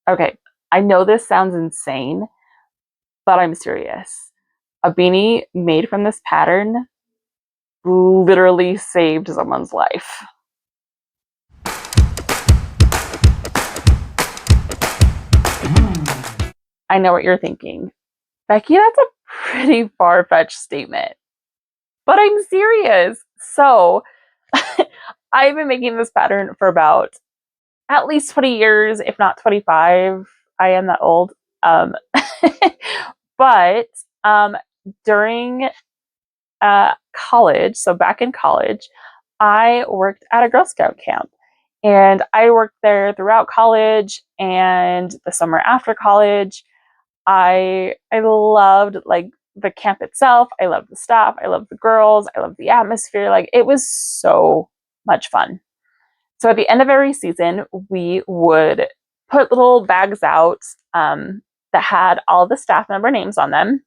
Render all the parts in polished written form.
Okay, I know this sounds insane, but I'm serious. A beanie made from this pattern literally saved someone's life. I know what you're thinking. Becky, that's a pretty far-fetched statement. But I'm serious. So, I've been making this pattern for about at least 20 years, if not 25. I am that old. Um, but during college, so back in college, I worked at a Girl Scout camp. And I worked there throughout college and the summer after college. I loved like the camp itself. I loved the staff. I loved the girls. I loved the atmosphere. Like it was so much fun. So at the end of every season, we would put little bags out that had all the staff member names on them,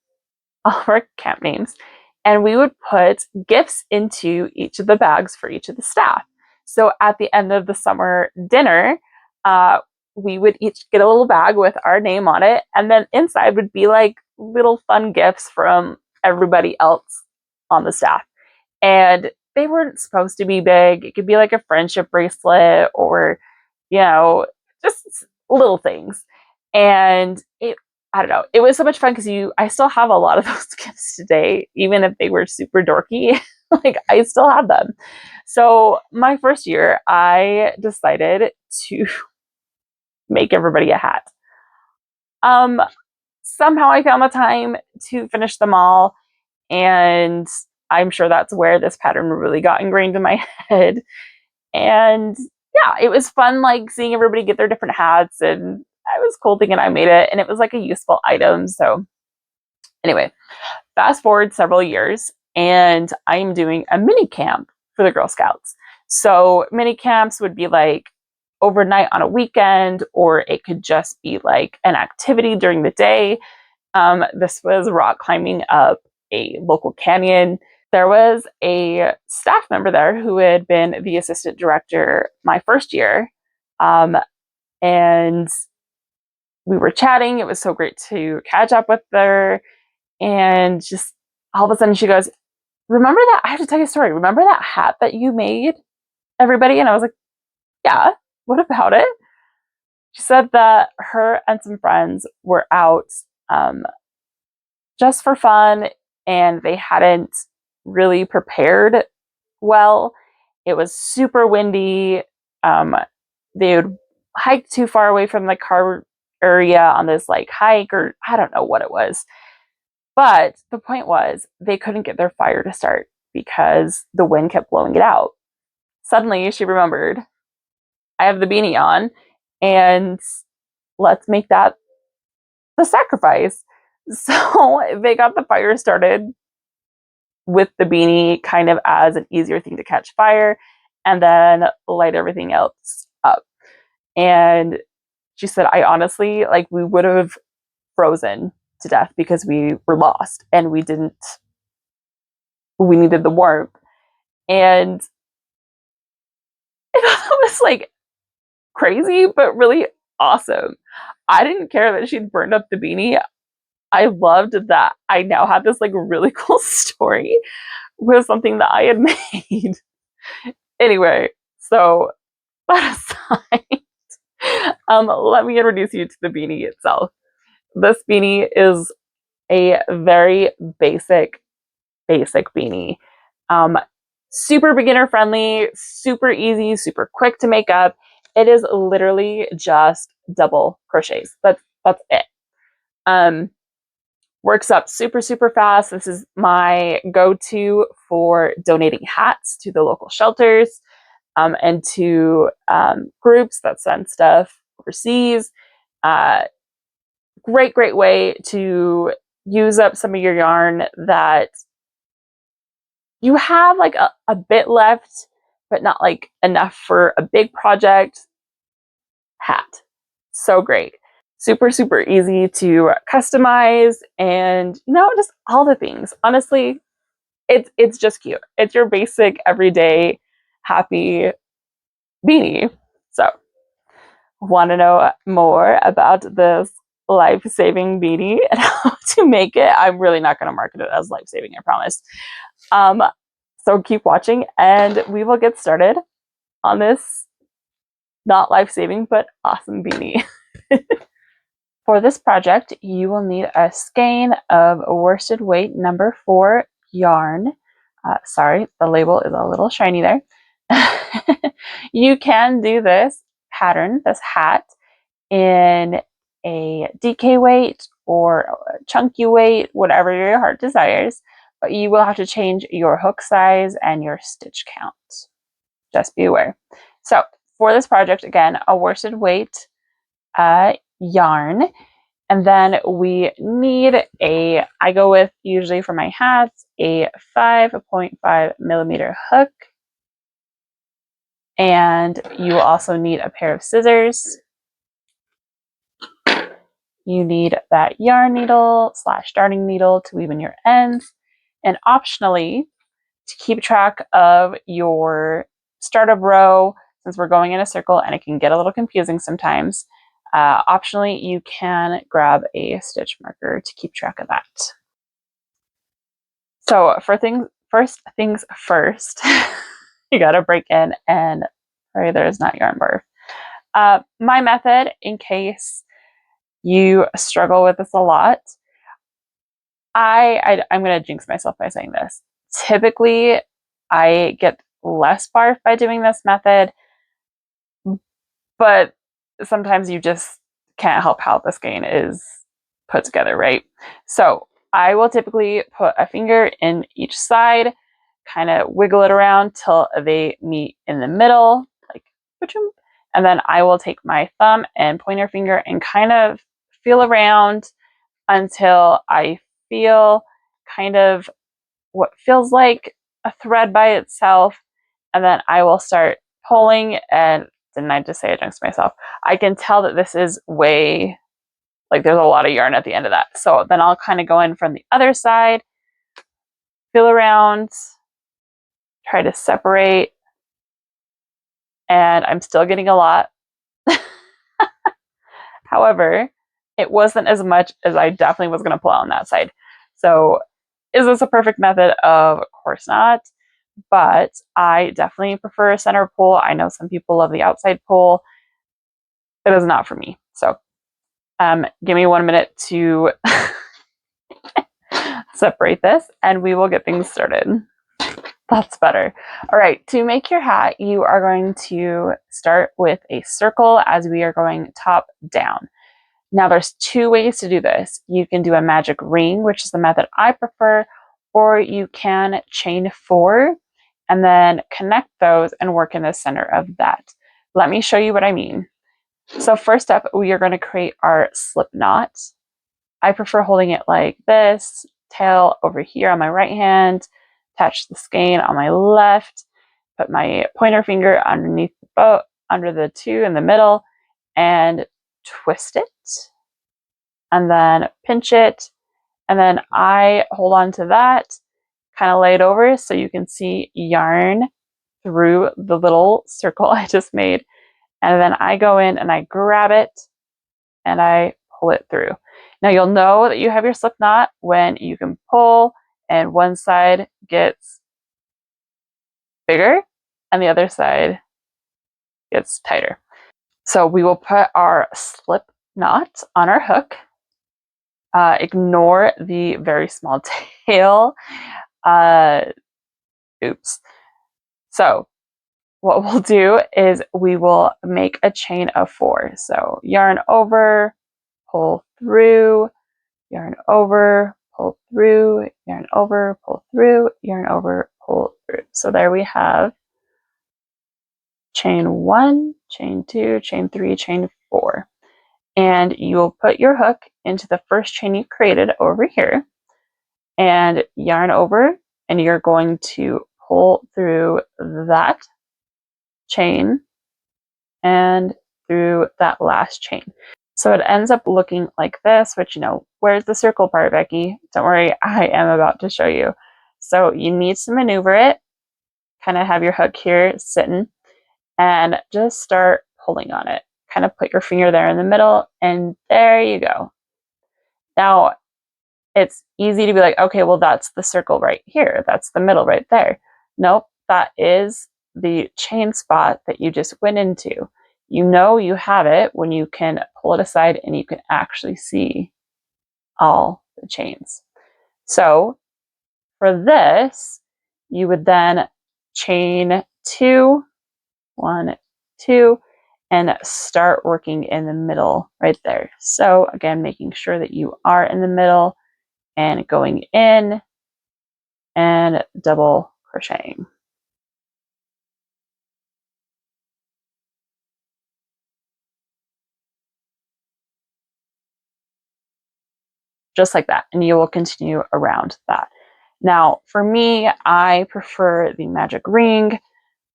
all of our camp names, and we would put gifts into each of the bags for each of the staff. So at the end of the summer dinner, uh, we would each get a little bag with our name on it, and then inside would be like little fun gifts from everybody else on the staff. And they weren't supposed to be big. It could be like a friendship bracelet or, you know, just little things. And I don't know, it was so much fun because I still have a lot of those gifts today, even if they were super dorky. Like I still have them. So my first year, I decided to make everybody a hat. Um, Somehow I found the time to finish them all, and I'm sure that's where this pattern really got ingrained in my head. And yeah, it was fun, like seeing everybody get their different hats, and I was cool thinking I made it, and it was like a useful item. So anyway, fast forward several years, and I'm doing a mini camp for the Girl Scouts. So mini camps would be like overnight on a weekend, or it could just be like an activity during the day. This was rock climbing up a local canyon. There was a staff member there who had been the assistant director my first year. Um, and we were chatting. It was so great to catch up with her. And just all of a sudden she goes, "Remember that? I have to tell you a story. Remember that hat that you made, everybody?" And I was like, "Yeah, what about it?" She said that her and some friends were out um, just for fun, and they hadn't really prepared well. It was super windy. Um, they would hike too far away from the car area on this like hike, or I don't know what it was. But the point was, they couldn't get their fire to start because the wind kept blowing it out. Suddenly, she remembered, I have the beanie on, and let's make that the sacrifice. So they got the fire started with the beanie kind of as an easier thing to catch fire, and then light everything else up. And she said, I honestly, like, we would have frozen to death because we were lost and we needed the warmth. And it was like crazy, but really awesome. I didn't care that she'd burned up the beanie. I loved that I now had this like really cool story with something that I had made. Anyway, so that aside, let me introduce you to the beanie itself. This beanie is a very basic beanie. Um, Super beginner friendly, super easy, super quick to make up. It is literally just double crochets. That's it. Um, Works up super fast. This is my go-to for donating hats to the local shelters and to groups that send stuff overseas. Uh, great way to use up some of your yarn that you have like a bit left, but not like enough for a big project. Hat. So great. Super easy to customize, and just all the things. Honestly, it's just cute. It's your basic everyday happy beanie. So want to know more about this life-saving beanie and how to make it, I'm really not going to market it as life-saving, I promise. So keep watching and we will get started on this not life-saving but awesome beanie. For this project, you will need a skein of worsted weight number 4 yarn. Sorry, the label is a little shiny there. You can do this pattern, this hat, in a DK weight or a chunky weight, whatever your heart desires, but you will have to change your hook size and your stitch count. Just be aware. So for this project, again, a worsted weight yarn, and then we need I go with, usually for my hats, a 5.5 millimeter hook, and you will also need a pair of scissors. You need that yarn needle / darning needle to weave in your ends, and optionally, to keep track of your startup row, since we're going in a circle and it can get a little confusing sometimes, optionally you can grab a stitch marker to keep track of that. So first things first, you gotta break in and pray there's not yarn barf. My method, in case you struggle with this a lot, I'm going to jinx myself by saying this. Typically, I get less barf by doing this method, but sometimes you just can't help how the skein is put together, right? So I will typically put a finger in each side, kind of wiggle it around till they meet in the middle, like, and then I will take my thumb and pointer finger and kind of feel around until I feel kind of what feels like a thread by itself, and then I will start pulling. And didn't I just say I jinxed myself? I can tell that this is way, like, there's a lot of yarn at the end of that. So then I'll kind of go in from the other side, feel around, try to separate, and I'm still getting a lot. However, it wasn't as much as I definitely was going to pull out on that side. So is this a perfect method? Of course not, but I definitely prefer a center pull. I know some people love the outside pull. It is not for me. So give me 1 minute to separate this and we will get things started. That's better. All right, to make your hat, you are going to start with a circle as we are going top down. Now there's 2 ways to do this. You can do a magic ring, which is the method I prefer, or you can chain 4 and then connect those and work in the center of that. Let me show you what I mean. So first up, we are going to create our slip knot. I prefer holding it like this, tail over here on my right hand, attach the skein on my left, put my pointer finger underneath the bow, under the 2 in the middle, and twist it, and then pinch it, and then I hold on to that, kind of lay it over so you can see yarn through the little circle I just made, and then I go in and I grab it and I pull it through. Now you'll know that you have your slip knot when you can pull and one side gets bigger and the other side gets tighter. So we will put our slip knot on our hook. Ignore the very small tail. Oops. So what we'll do is we will make a chain of 4. So yarn over, pull through, yarn over, pull through, yarn over, pull through, yarn over, pull through. So there we have chain 1, chain 2, chain 3, chain 4. And you will put your hook into the first chain you created over here and yarn over, and you're going to pull through that chain and through that last chain. So it ends up looking like this, which, where's the circle part, Becky? Don't worry, I am about to show you. So you need to maneuver it, kind of have your hook here sitting, and just start pulling on it. kind of put your finger there in the middle, and there you go. Now, it's easy to be like, okay, well, that's the circle right here. That's the middle right there. Nope, that is the chain spot that you just went into. You know you have it when you can pull it aside and you can actually see all the chains. So for this, you would then chain 2, 1, 2, and start working in the middle right there. So again, making sure that you are in the middle and going in and double crocheting. Just like that, and you will continue around that. Now, for me, I prefer the magic ring,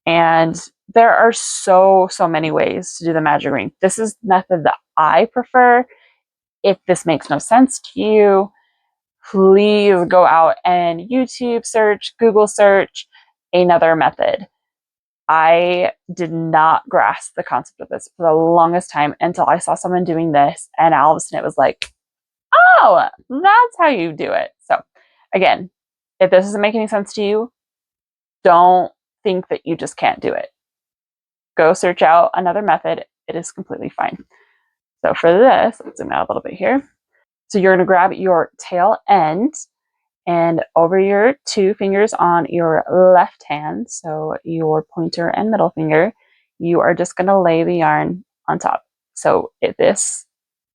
and there are so many ways to do the magic ring. This is the method that I prefer. If this makes no sense to you, please go out and YouTube search, Google search another method. I did not grasp the concept of this for the longest time until I saw someone doing this, and all of a sudden it was like, oh, that's how you do it. So again, if this doesn't make any sense to you, don't think that you just can't do it. Go search out another method. It is completely fine. So for this, let's zoom out a little bit here. So you're going to grab your tail end and over your 2 fingers on your left hand, so your pointer and middle finger, you are just going to lay the yarn on top. So this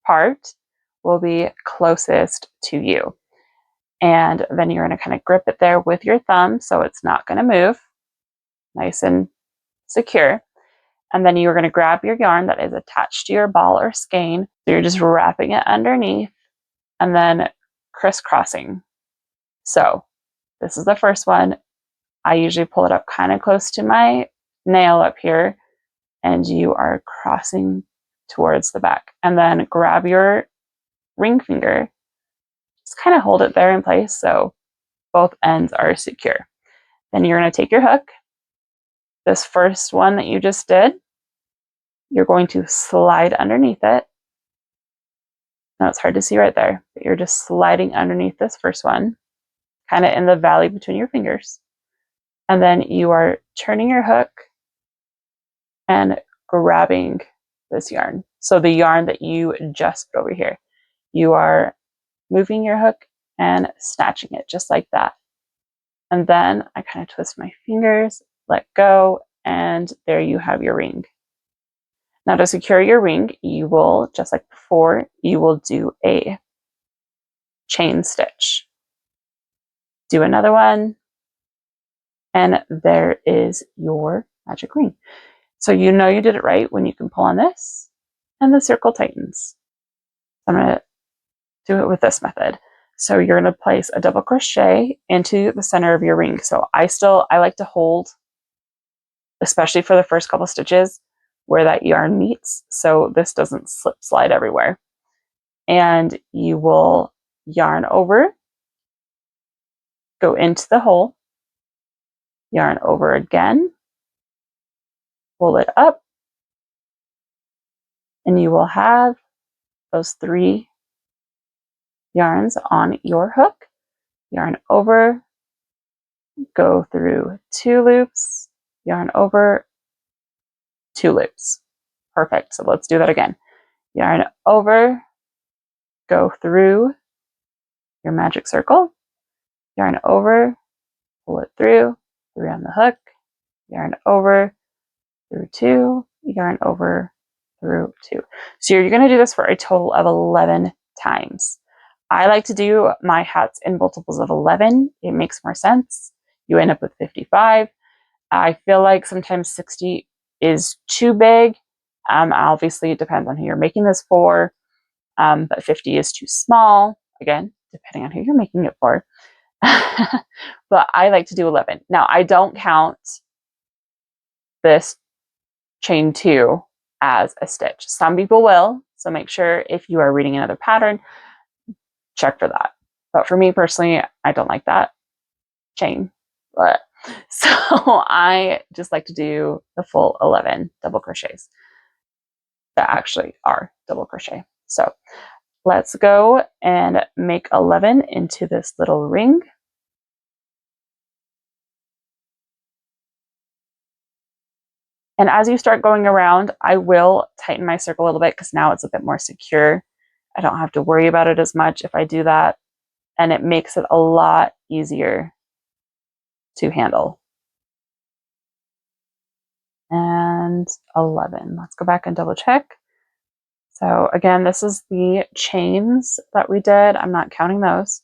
part will be closest to you. And then you're going to kind of grip it there with your thumb so it's not going to move. Nice and secure. And then you're going to grab your yarn that is attached to your ball or skein. So you're just wrapping it underneath and then crisscrossing. So this is the first one. I usually pull it up kind of close to my nail up here, and you are crossing towards the back. And then grab your ring finger, just kind of hold it there in place so both ends are secure. Then you're going to take your hook, this first one that you just did, you're going to slide underneath it. Now it's hard to see right there, but you're just sliding underneath this first one, kind of in the valley between your fingers. And then you are turning your hook and grabbing this yarn. So the yarn that you just put over here, you are moving your hook and snatching it just like that. And then I kind of twist my fingers, let go, and there you have your ring. Now to secure your ring, you will, just like before, you will do a chain stitch. Do another one, and there is your magic ring. So you know you did it right when you can pull on this, and the circle tightens. I'm going to do it with this method. So you're going to place a double crochet into the center of your ring. So I like to hold, especially for the first couple stitches, where that yarn meets, so this doesn't slip slide everywhere. And you will yarn over, go into the hole, yarn over again, pull it up, and you will have those 3 yarns on your hook. Yarn over, go through 2 loops, yarn over, 2 loops. Perfect. So let's do that again. Yarn over, go through your magic circle, yarn over, pull it through, 3 on the hook, yarn over, through 2, yarn over, through 2. So you're going to do this for a total of 11 times. I like to do my hats in multiples of 11. It makes more sense. You end up with 55. I feel like sometimes 60 is too big. Obviously, it depends on who you're making this for, but 50 is too small. Again, depending on who you're making it for. But I like to do 11. Now, I don't count this chain 2 as a stitch. Some people will, so make sure if you are reading another pattern, check for that. But for me personally, I don't like that chain. But so I just like to do the full 11 double crochets. that actually are double crochet. So let's go and make 11 into this little ring. And as you start going around, I will tighten my circle a little bit because now it's a bit more secure. I don't have to worry about it as much if I do that, and it makes it a lot easier to handle. And 11. Let's go back and double check. So again, this is the chains that we did. I'm not counting those.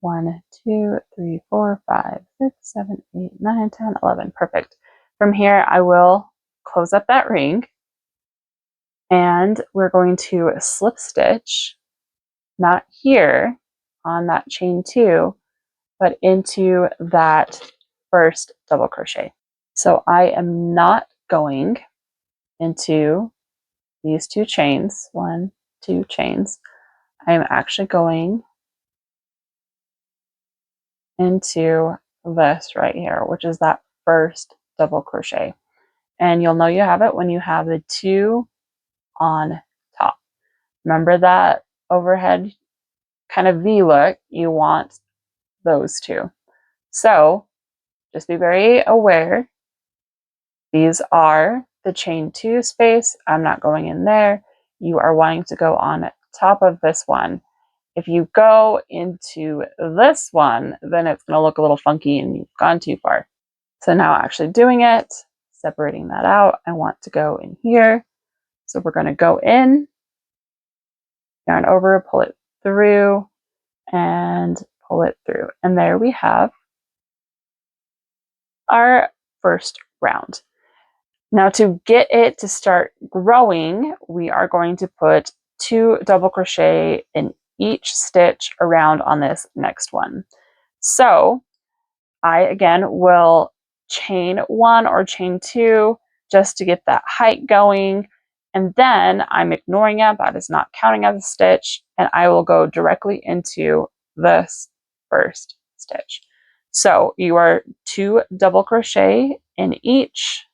1, 2, 3, 4, 5, 6, 7, 8, 9, 10, 11. Perfect. From here, I will close up that ring, and we're going to slip stitch, not here on that chain 2, but into that first double crochet. So I am not going into these 2 chains, 1, 2 chains. I'm actually going into this right here, which is that first double crochet. And you'll know you have it when you have the 2 on top. Remember that overhead kind of V look, you want those 2. So just be very aware. These are the chain 2 space. I'm not going in there. You are wanting to go on top of this one. If you go into this one, then it's going to look a little funky and you've gone too far. So now actually doing it, separating that out, I want to go in here. So we're going to go in, yarn over, pull it through, and pull it through. And there we have our first round. Now to get it to start growing, we are going to put 2 double crochet in each stitch around on this next one. So I again will chain 1 or chain 2 just to get that height going, and then I'm ignoring it, that is not counting as a stitch, and I will go directly into this first stitch. So you are 2 double crochet in each,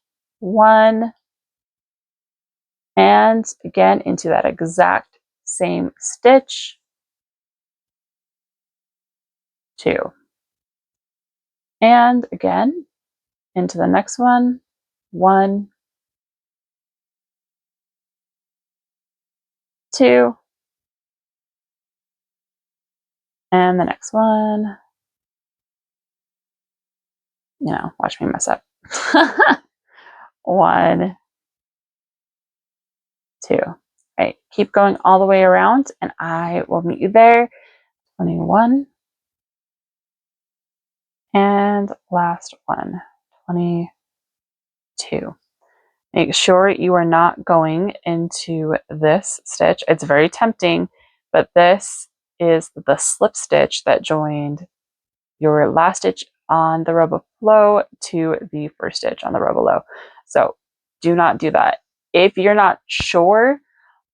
1, and again into that exact same stitch, 2, and again into the next one, 1, 2, and the next one, you know, watch me mess up. 1, 2. Right, keep going all the way around and I will meet you there. 21, and last one, 22. Make sure you are not going into this stitch. It's very tempting, but this is the slip stitch that joined your last stitch on the row below to the first stitch on the row below. So do not do that. If you're not sure,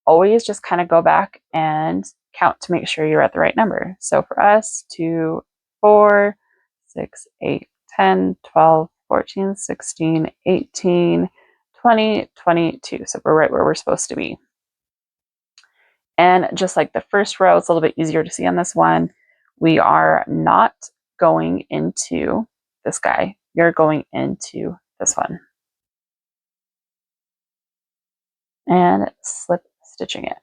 always just kind of go back and count to make sure you're at the right number. So for us, 2, 4, 6, 8, 10, 12, 14, 16, 18, 20, 22. So we're right where we're supposed to be. And just like the first row, it's a little bit easier to see on this one. We are not going into this guy. You're going into this one. And slip stitching it.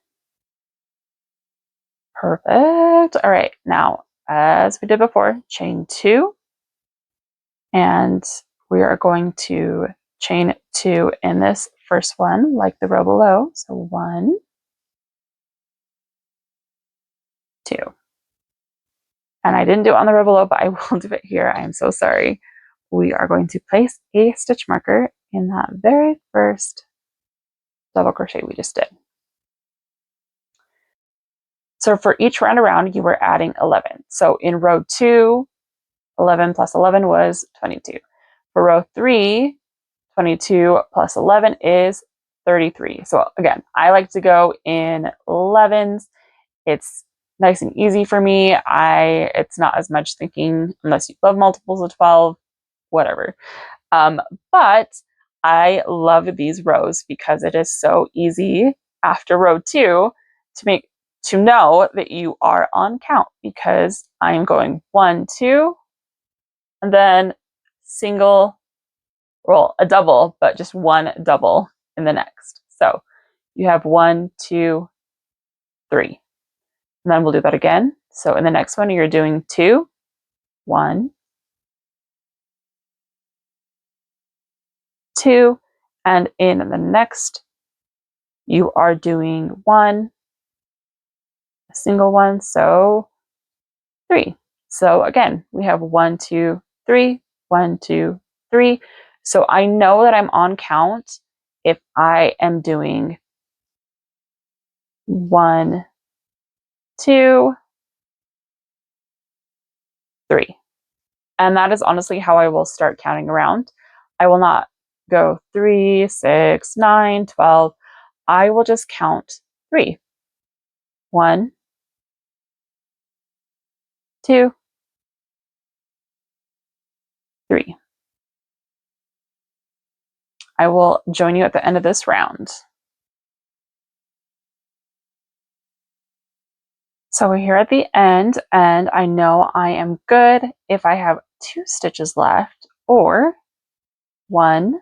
Perfect. All right, now as we did before, chain 2, and we are going to chain 2 in this first one like the row below. So 1, 2. And I didn't do it on the row below, but I will do it here. I am so sorry. We are going to place a stitch marker in that very first double crochet we just did. So for each round around, you were adding 11. So in row 2, 11 plus 11 was 22. For row 3, 22 plus 11 is 33. So again, I like to go in 11s. It's nice and easy for me. It's not as much thinking unless you love multiples of 12, whatever. But I love these rows because it is so easy after row 2 to know that you are on count, because I'm going 1, 2, and then single roll, a double, but just one double in the next. So you have 1, 2, 3. And then we'll do that again. So in the next one, you're doing 2, 1, 2, and in the next, you are doing 1, a single one, so 3. So again, we have 1, 2, 3, 1, 2, 3. So I know that I'm on count if I am doing 1, 2, 3. And that is honestly how I will start counting around. I will not go 3, 6, 9, 12. I will just count 3. 1, 2, 3. I will join you at the end of this round. So we're here at the end, and I know I am good if I have 2 stitches left, or 1,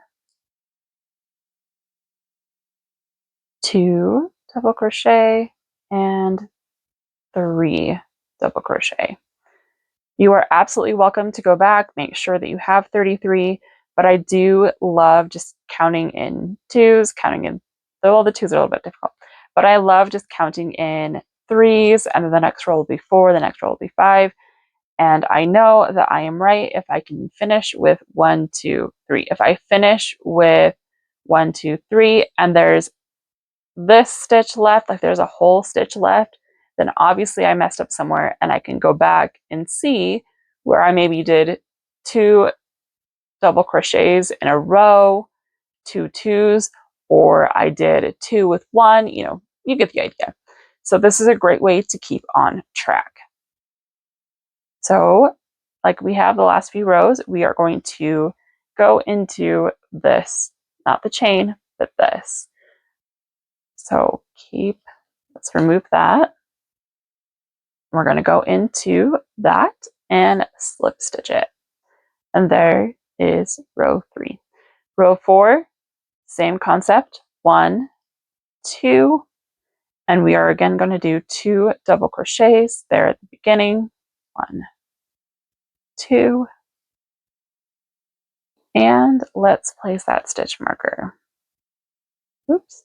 2 double crochet, and 3 double crochet. You are absolutely welcome to go back, make sure that you have 33, but I do love just counting in 2s, counting in, well, the 2s are a little bit difficult, but I love just counting in 3s, and then the next row will be 4, the next row will be 5, and I know that I am right if I can finish with 1, 2, 3. If I finish with 1, 2, 3, and there's this stitch left, like there's a whole stitch left, then obviously I messed up somewhere, and I can go back and see where I maybe did 2 double crochets in a row, 2 2s, or I did 2 with 1, you get the idea. So this is a great way to keep on track. So like we have the last few rows, we are going to go into this, not the chain, but this. So let's remove that. We're going to go into that and slip stitch it. And there is row 3. Row 4, same concept, 1, 2, and we are again going to do 2 double crochets there at the beginning, 1, 2, and let's place that stitch marker. Oops.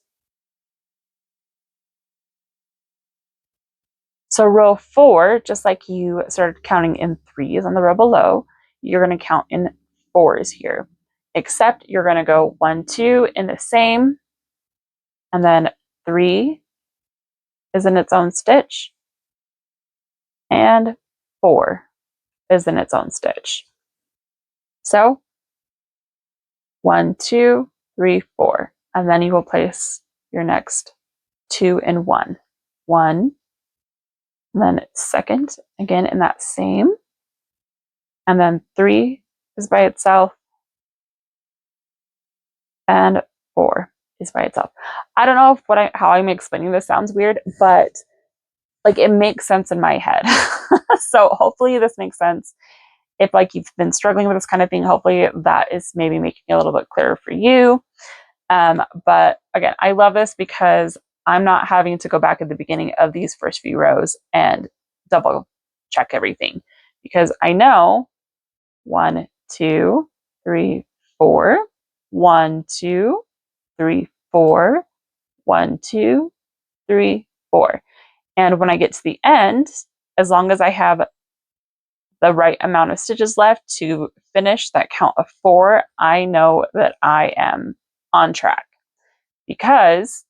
So row 4, just like you started counting in 3s on the row below, you're going to count in 4s here, except you're going to go 1, 2 in the same, and then 3 is in its own stitch, and 4 is in its own stitch. So 1, 2, 3, 4, and then you will place your next 2 in 1. 1, and then second, again in that same, and then 3 is by itself, and 4 is by itself. I don't know if how I'm explaining this sounds weird, but like it makes sense in my head. So hopefully this makes sense. If like you've been struggling with this kind of thing, hopefully that is maybe making it a little bit clearer for you. But again, I love this because I'm not having to go back at the beginning of these first few rows and double check everything, because I know 1, 2, 3, 4, 1, 2, 3, 4, 1, 2, 3, 4. And when I get to the end, as long as I have the right amount of stitches left to finish that count of 4, I know that I am on track. Because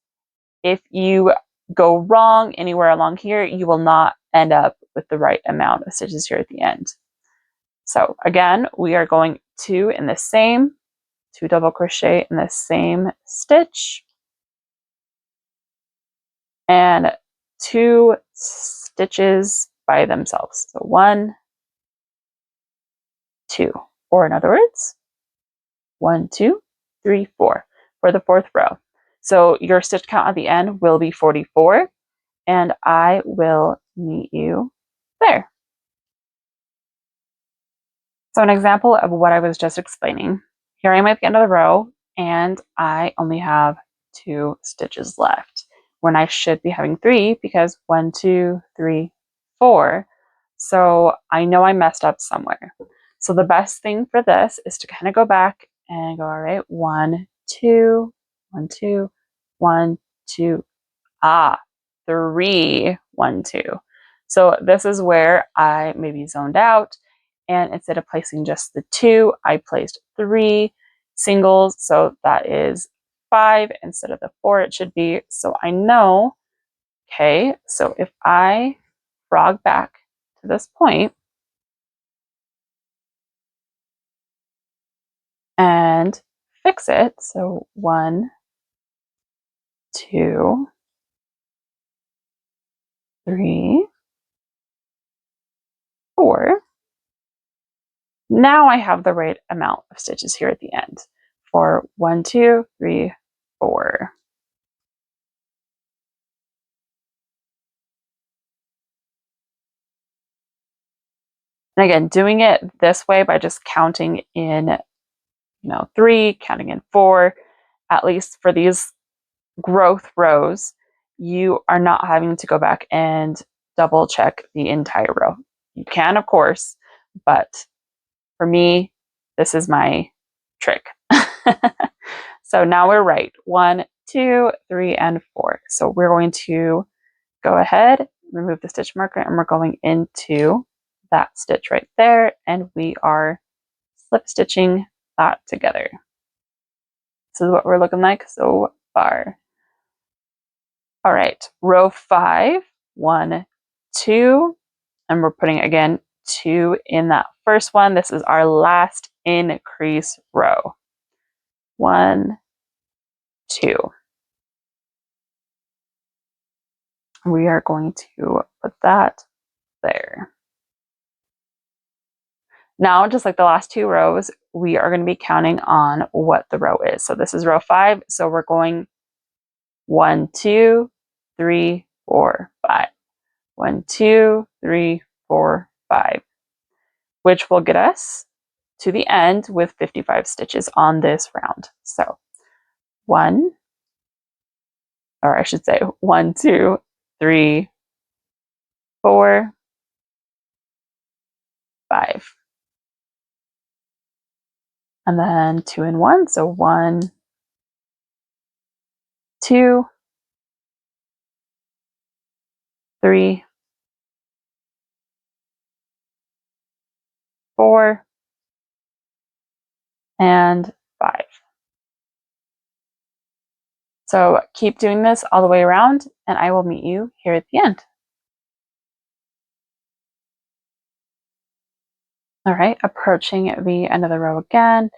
if you go wrong anywhere along here, you will not end up with the right amount of stitches here at the end. So again, we are going 2 in the same, 2 double crochet in the same stitch, and 2 stitches by themselves. So 1, 2, or in other words, 1, 2, 3, 4 for the 4th row. So your stitch count at the end will be 44, and I will meet you there. So an example of what I was just explaining. Here I am at the end of the row, and I only have 2 stitches left when I should be having 3 because 1, 2, 3, 4. So I know I messed up somewhere. So the best thing for this is to kind of go back and go, all right, 1, 2, 1, 2, 1, 2, 3, 1, 2. So this is where I maybe zoned out, and instead of placing just the 2, I placed 3 singles. So that is 5 instead of the 4 it should be. So I know, okay, so if I frog back to this point and fix it, so 1, 2, 3, 4. Now I have the right amount of stitches here at the end for 1, 2, 3, 4. And again, doing it this way by just counting in, 3, counting in 4, at least for these growth rows, you are not having to go back and double check the entire row. You can, of course, but for me, this is my trick. So now we're right. 1, 2, 3, and 4. So we're going to go ahead, remove the stitch marker, and we're going into that stitch right there, and we are slip stitching that together. This is what we're looking like so far. All right, row 5, 1, 2, and we're putting again 2 in that first one. This is our last increase row. 1, 2. We are going to put that there. Now, just like the last 2 rows, we are going to be counting on what the row is. So this is row 5, so we're going 1, 2, 3, 4, 5. 1, 2, 3, 4, 5, which will get us to the end with 55 stitches on this round. So 1, or I should say 1, 2, 3, 4, 5. And then 2 and 1, so 1, 2, 3, 4, and 5. So keep doing this all the way around, and I will meet you here at the end. All right, approaching the end of the row again,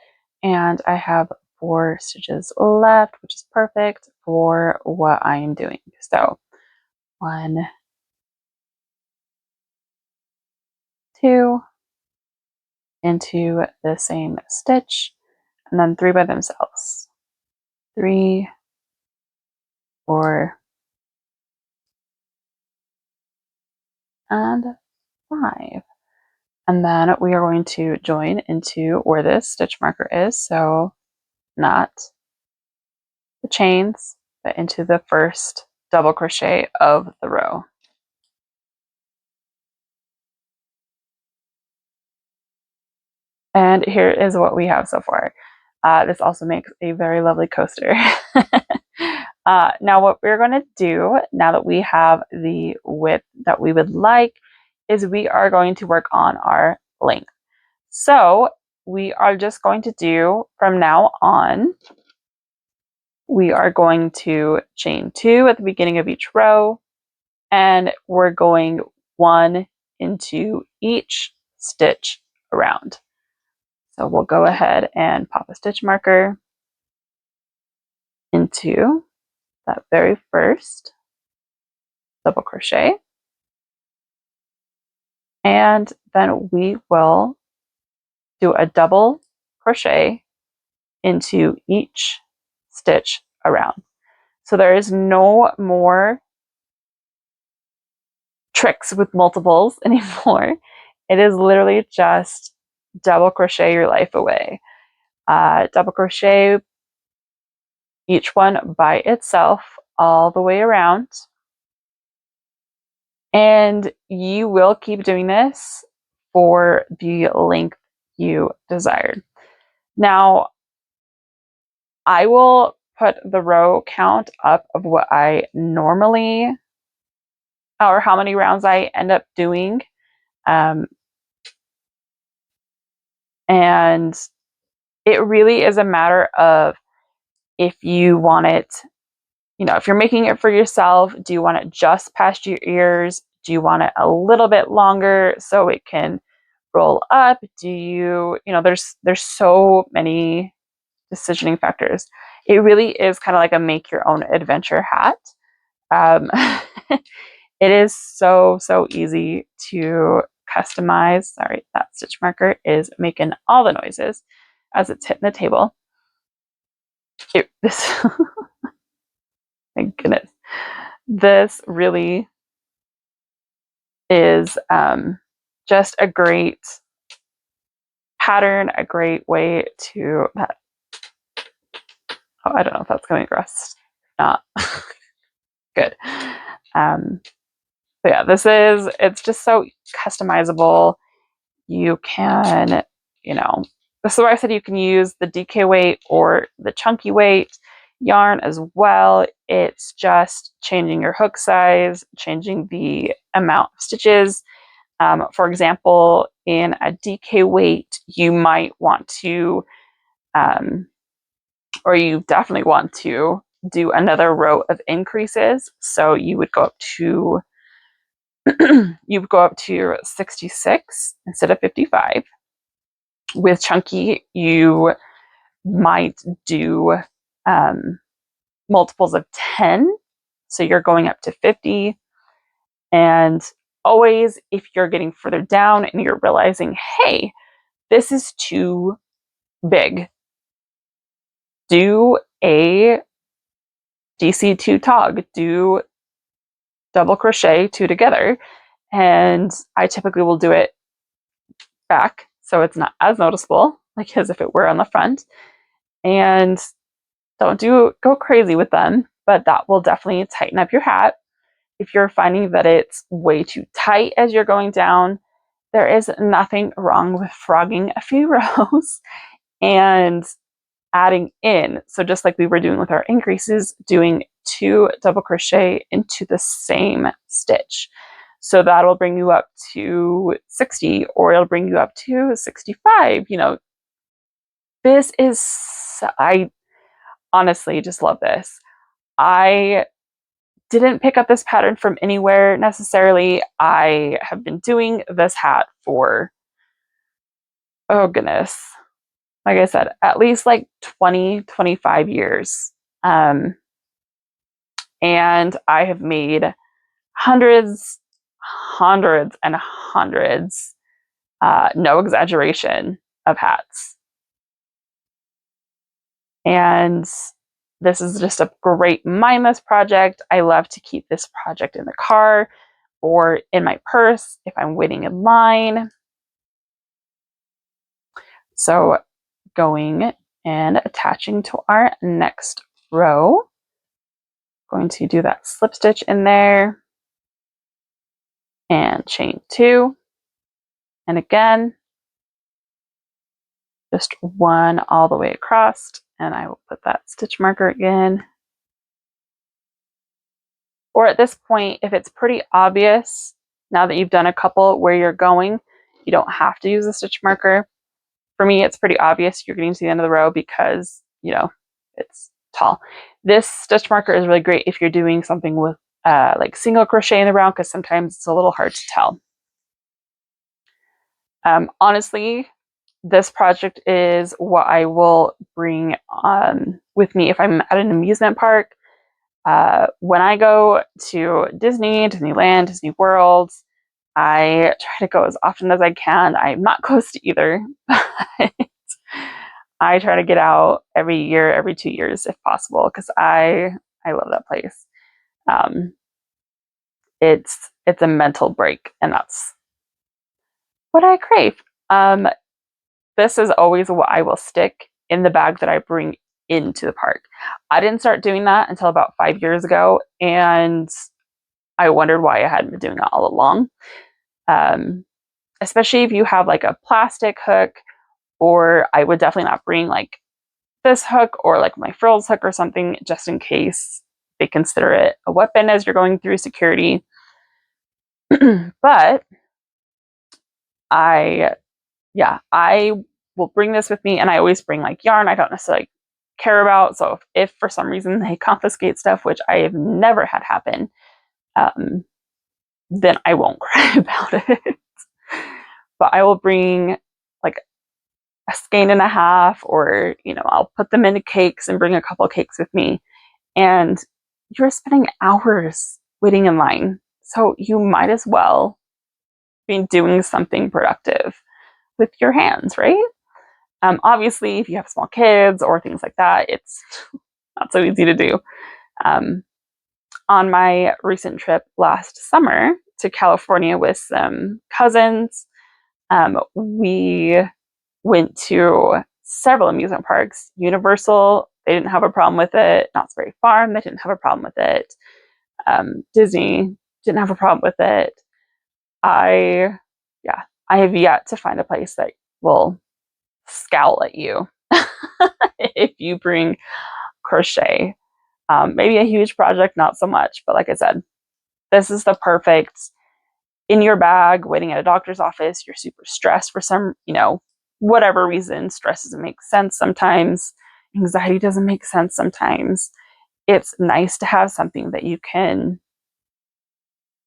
and I have 4 stitches left, which is perfect for what I am doing. So 1, 2, into the same stitch, and then 3 by themselves. 3, 4, and 5. And then we are going to join into where this stitch marker is, so not the chains, but into the first double crochet of the row. And here is what we have so far. This also makes a very lovely coaster. Now what we're going to do, now that we have the width that we would like, is we are going to work on our length. So we are just going to do, from now on, we are going to chain 2 at the beginning of each row, and we're going 1 into each stitch around. So we'll go ahead and pop a stitch marker into that very first double crochet, and then we will do a double crochet into each stitch around. So there is no more tricks with multiples anymore. It is literally just double crochet your life away. Double crochet each one by itself all the way around. And you will keep doing this for the length you desired. Now, I will put the row count up of what I normally, or how many rounds I end up doing. And it really is a matter of if you want it, you know, if you're making it for yourself, do you want it just past your ears? Do you want it a little bit longer so it can roll up? Do you, you know, there's so many decisioning factors. It really is kind of like a make your own adventure hat. It is so easy to customize. Sorry, that stitch marker is making all the noises as it's hitting the table. This, thank goodness. This really is just a great pattern, a great way to, oh, I don't know if that's going across. Not good. But yeah, it's just so customizable. You can, you know, this is why I said you can use the DK weight or the chunky weight yarn as well. It's just changing your hook size, changing the amount of stitches. For example, in a DK weight, you might want to, or you definitely want to do another row of increases. So you would go up to, you would go up to 66 instead of 55. With chunky, you might do multiples of 10. So you're going up to 50. And always, if you're getting further down and you're realizing, hey, this is too big, do a DC2 tog, do double crochet 2 together. And I typically will do it back so it's not as noticeable, like as if it were on the front. And don't go crazy with them, but that will definitely tighten up your hat. If you're finding that it's way too tight as you're going down, there is nothing wrong with frogging a few rows and adding in. So just like we were doing with our increases, doing 2 double crochet into the same stitch. So that'll bring you up to 60, or it'll bring you up to 65. You know, this is, I honestly just love this. I didn't pick up this pattern from anywhere necessarily. I have been doing this hat for, oh goodness, like I said, at least like 20-25 years. And I have made hundreds and hundreds, no exaggeration, of hats. And this is just a great mindless project. I love to keep this project in the car or in my purse if I'm waiting in line. So going and attaching to our next row, going to do that slip stitch in there and chain 2. And again, just 1 all the way across, and I will put that stitch marker again. Or at this point, if it's pretty obvious, now that you've done a couple where you're going, you don't have to use a stitch marker. For me, it's pretty obvious you're getting to the end of the row because, you know, it's tall. This stitch marker is really great if you're doing something with like single crochet in the round, because sometimes it's a little hard to tell. Honestly, this project is what I will bring with me if I'm at an amusement park. When I go to Disney, Disneyland, Disney World, I try to go as often as I can. I'm not close to either, but I try to get out every year, every 2 years if possible, because I I love that place. It's a mental break, and that's what I crave. This is always what I will stick in the bag that I bring into the park. I didn't start doing that until about 5 years ago, and I wondered why I hadn't been doing it all along. Especially if you have like a plastic hook, or I would definitely not bring like this hook or like my frills hook or something, just in case they consider it a weapon as you're going through security. But I will bring this with me, and I always bring like yarn I don't necessarily care about. So if for some reason they confiscate stuff, which I have never had happen, then I won't cry about it. But I will bring like a skein and a half, or I'll put them into cakes and bring a couple of cakes with me. And you're spending hours waiting in line, so you might as well be doing something productive with your hands, right? Obviously, if you have small kids or things like that, it's not so easy to do. On my recent trip last summer to California with some cousins, we went to several amusement parks. Universal, they didn't have a problem with it. Knott's Berry Farm, they didn't have a problem with it. Disney didn't have a problem with it. I have yet to find a place that will scowl at you if you bring crochet. Maybe a huge project, not so much, but like I said, this is the perfect in your bag, waiting at a doctor's office. You're super stressed for some, whatever reason. Stress doesn't make sense sometimes. Anxiety doesn't make sense sometimes. It's nice to have something that you can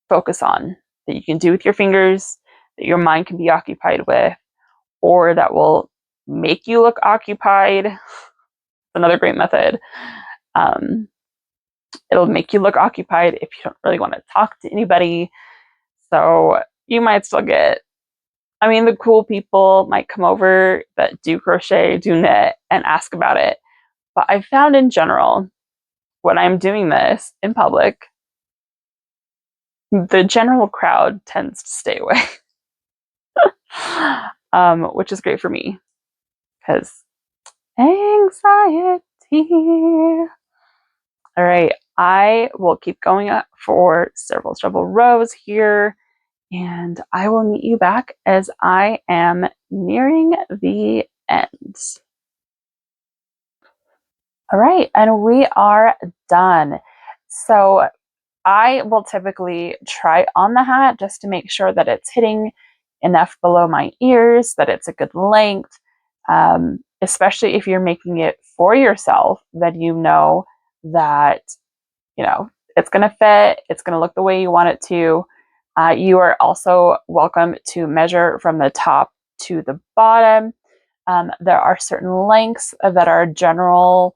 focus on, that you can do with your fingers, that your mind can be occupied with, or that will make you look occupied. Another great method. It'll make you look occupied if you don't really want to talk to anybody. So you might still get, the cool people might come over that do crochet, do knit, and ask about it. But I've found in general, when I'm doing this in public, the general crowd tends to stay away. Which is great for me, because anxiety. All right, I will keep going up for several rows here, and I will meet you back as I am nearing the end. All right, and we are done. So I will typically try on the hat just to make sure that it's hitting enough below my ears, that it's a good length, especially if you're making it for yourself, that that it's going to fit, it's going to look the way you want it to. You are also welcome to measure from the top to the bottom. There are certain lengths that are general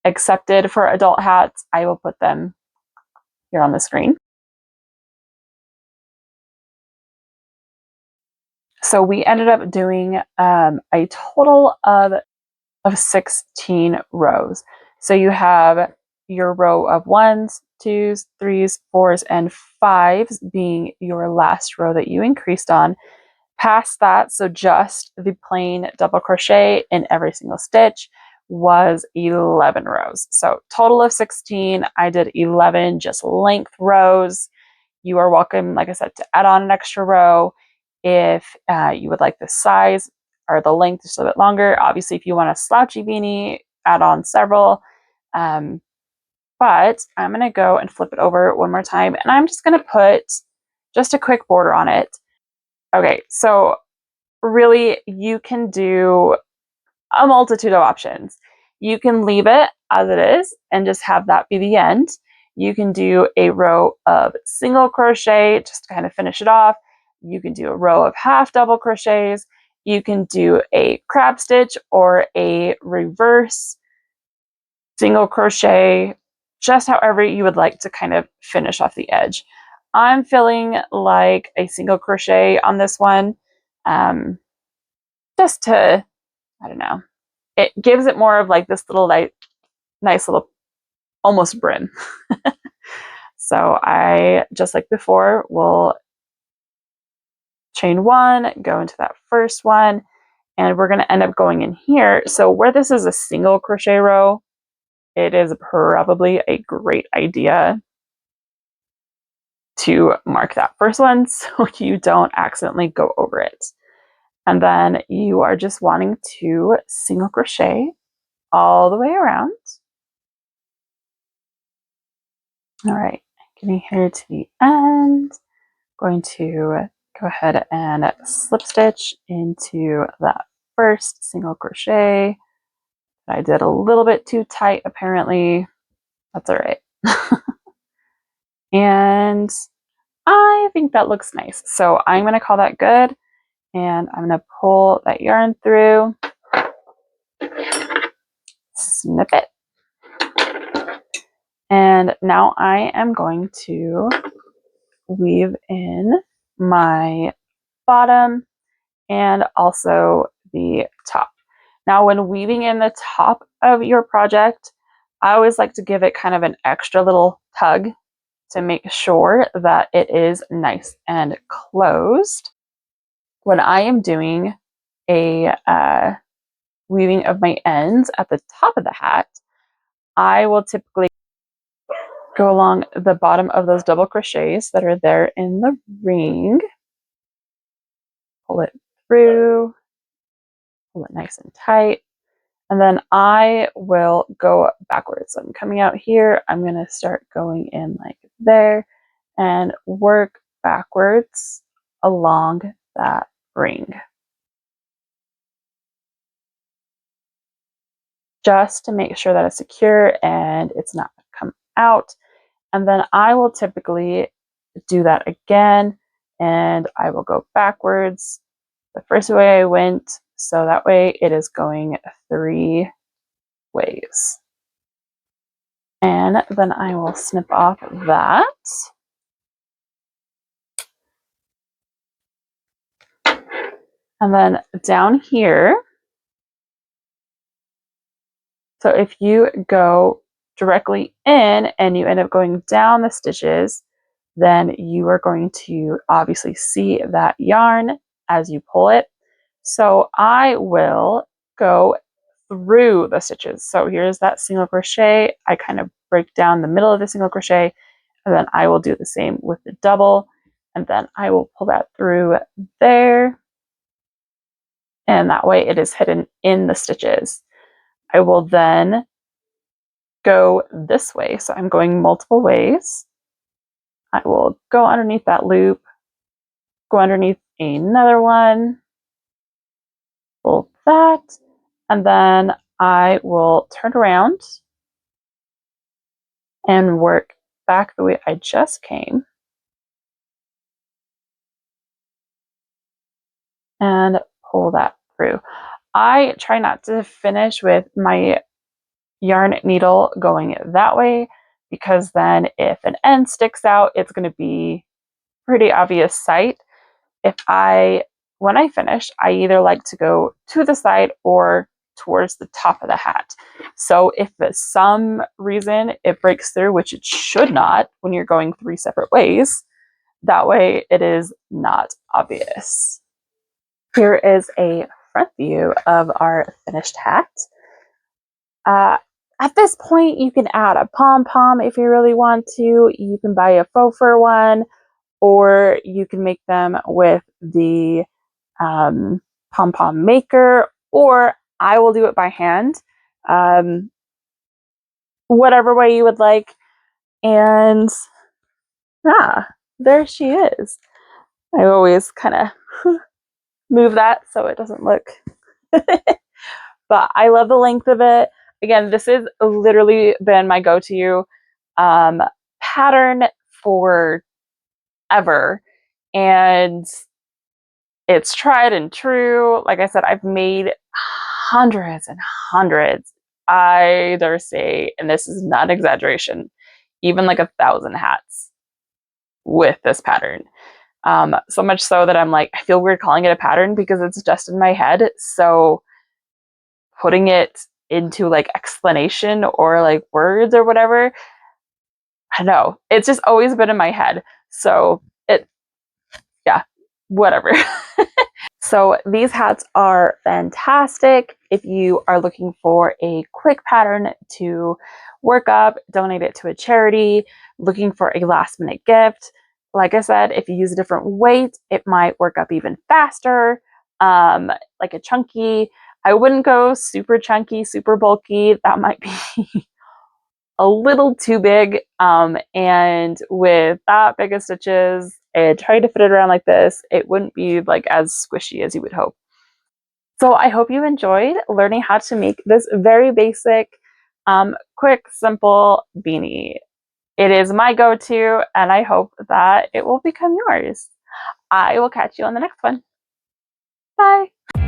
accepted for adult hats. I will put them here on the screen. So we ended up doing a total of 16 rows. So you have your row of 1s, 2s, 3s, 4s, and 5s being your last row that you increased on. Past that, so just the plain double crochet in every single stitch, was 11 rows. So total of 16. I did 11 just length rows. You are welcome, like I said, to add on an extra row if you would like the size or the length just a little bit longer. Obviously, if you want a slouchy beanie, add on several. But I'm going to go and flip it over one more time, and I'm just going to put just a quick border on it. Okay, so really you can do a multitude of options. You can leave it as it is and just have that be the end. You can do a row of single crochet just to kind of finish it off. You can do a row of half double crochets. You can do a crab stitch or a reverse single crochet, just however you would like to kind of finish off the edge. I'm feeling like a single crochet on this one, just to, I don't know, it gives it more of like this little like nice little almost brim. So I, just like before, will chain one, go into that first one, and we're going to end up going in here. So where this is a single crochet row, it is probably a great idea to mark that first one so you don't accidentally go over it. And then you are just wanting to single crochet all the way around. All right, getting here to the end, going to go ahead and slip stitch into that first single crochet. I did a little bit too tight apparently. That's all right. And I think that looks nice. So I'm going to call that good. And I'm going to pull that yarn through, snip it. And now I am going to weave in my bottom and also the top. Now, when weaving in the top of your project, I always like to give it kind of an extra little tug to make sure that it is nice and closed. When I am doing a weaving of my ends at the top of the hat, I will typically go along the bottom of those double crochets that are there in the ring, pull it through, pull it nice and tight, and then I will go backwards. So I'm coming out here, I'm going to start going in like there and work backwards along that ring, just to make sure that it's secure and it's not come out. And then I will typically do that again, and I will go backwards the first way I went, so that way it is going 3 ways. And then I will snip off that. And then down here, so if you go directly in and you end up going down the stitches, then you are going to obviously see that yarn as you pull it. So I will go through the stitches. So here's that single crochet. I kind of break down the middle of the single crochet, and then I will do the same with the double, and then I will pull that through there. And that way it is hidden in the stitches. I will then go this way. So I'm going multiple ways. I will go underneath that loop, go underneath another one, pull that, and then I will turn around and work back the way I just came and pull that through. I try not to finish with my yarn needle going that way, because then if an end sticks out, it's going to be pretty obvious sight. When I finish, I either like to go to the side or towards the top of the hat. So if for some reason it breaks through, which it should not when you're going 3 separate ways, that way it is not obvious. Here is a front view of our finished hat. At this point, you can add a pom-pom if you really want to. You can buy a faux fur one, or you can make them with the pom-pom maker, or I will do it by hand. Whatever way you would like. And there she is. I always kind of move that so it doesn't look but I love the length of it. Again, this has literally been my go-to pattern for ever, and it's tried and true. Like I said, I've made hundreds and hundreds. I dare say, and this is not exaggeration, even like 1,000 hats with this pattern. So much so that I'm like, I feel weird calling it a pattern because it's just in my head. So putting it into like explanation or like words or whatever. I don't know. It's just always been in my head. So yeah, whatever. So these hats are fantastic if you are looking for a quick pattern to work up, donate it to a charity, looking for a last minute gift. Like I said, if you use a different weight, it might work up even faster. Like a chunky, I wouldn't go super chunky, super bulky. That might be a little too big. And with that big of stitches, and trying to fit it around like this, it wouldn't be like as squishy as you would hope. So I hope you enjoyed learning how to make this very basic, quick, simple beanie. It is my go-to, and I hope that it will become yours. I will catch you on the next one. Bye.